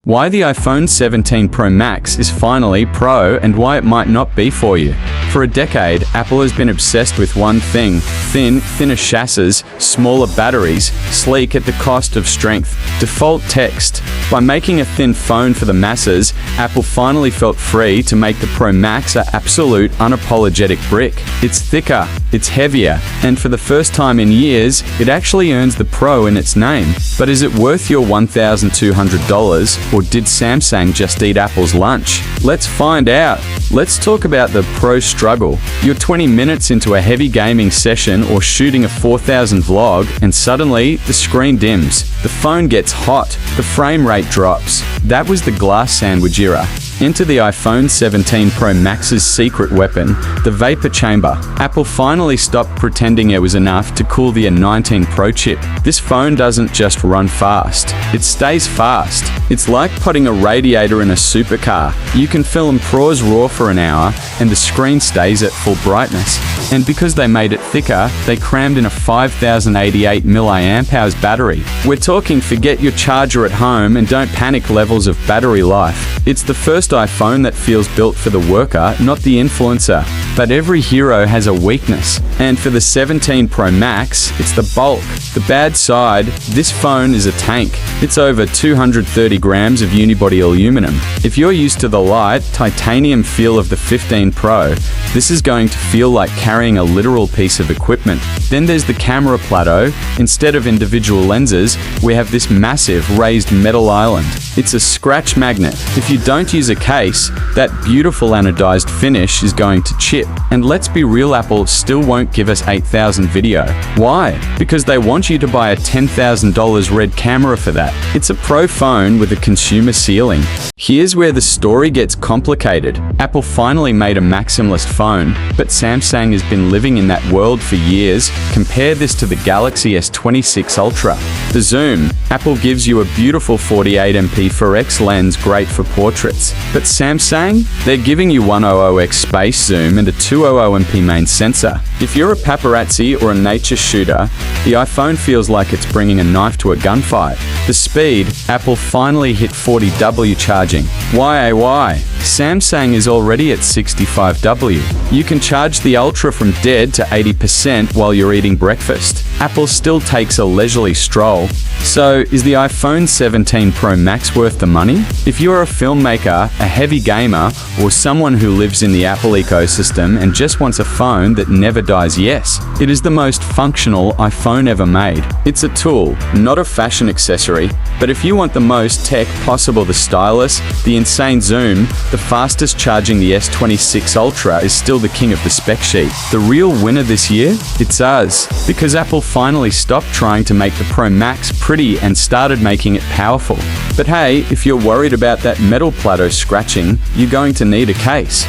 Why the iPhone 17 Pro Max is finally Pro and why it might not be for you. For a decade, Apple has been obsessed with one thing: thinner chassis, smaller batteries, sleek at the cost of strength, default text. By making a thin phone for the masses, Apple finally felt free to make the Pro Max an absolute unapologetic brick. It's thicker, it's heavier, and for the first time in years, it actually earns the Pro in its name. But is it worth your $1,200, or did Samsung just eat Apple's lunch? Let's find out. Let's talk about the Pro struggle. You're 20 minutes into a heavy gaming session or shooting a 4000 vlog, and suddenly the screen dims. The phone gets hot, the frame rate drops. That was the glass sandwich era. Enter the iPhone 17 Pro Max's secret weapon, the vapor chamber. Apple finally stopped pretending it was enough to cool the A19 Pro chip. This phone doesn't just run fast, it stays fast. It's like putting a radiator in a supercar. You can film ProRes RAW for an hour and the screen stays at full brightness. And because they made it thicker, they crammed in a 5088 mAh battery. We're talking forget your charger at home and don't panic levels of battery life. It's the first iPhone that feels built for the worker, not the influencer. But every hero has a weakness. And for the 17 Pro Max, it's the bulk. The bad side, this phone is a tank. It's over 230 grams of unibody aluminum. If you're used to the light, titanium feel of the 15 Pro, this is going to feel like carrying a literal piece of equipment. Then there's the camera plateau. Instead of individual lenses, we have this massive raised metal island. It's a scratch magnet. If you don't use a case, that beautiful anodized finish is going to chip. And let's be real, Apple still won't give us 8,000 video. Why? Because they want you to buy a $10,000 Red camera for that. It's a Pro phone with a consumer ceiling. Here's where the story gets complicated. Apple finally made a maximalist phone, but Samsung has been living in that world for years. Compare this to the Galaxy S26 Ultra. The zoom. Apple gives you a beautiful 48MP 4x lens, great for portraits. But Samsung? They're giving you 100x space zoom and a 200MP main sensor. If you're a paparazzi or a nature shooter, the iPhone feels like it's bringing a knife to a gunfight. The speed. Apple finally hit 40W charging. Why? Samsung is already at 65W. You can charge the Ultra from dead to 80% while you're eating breakfast. Apple still takes a leisurely stroll. So, is the iPhone 17 Pro Max worth the money? If you're a filmmaker, a heavy gamer, or someone who lives in the Apple ecosystem and just wants a phone that never dies, yes, it is the most functional iPhone ever made. It's a tool, not a fashion accessory. But if you want the most tech possible, the stylus, the insane zoom, the fastest charging, the S26 Ultra is still the king of the spec sheet. The real winner this year? It's us. Because Apple finally stopped trying to make the Pro Max pretty and started making it powerful. But hey, if you're worried about that metal plateau scratching, you're going to need a case.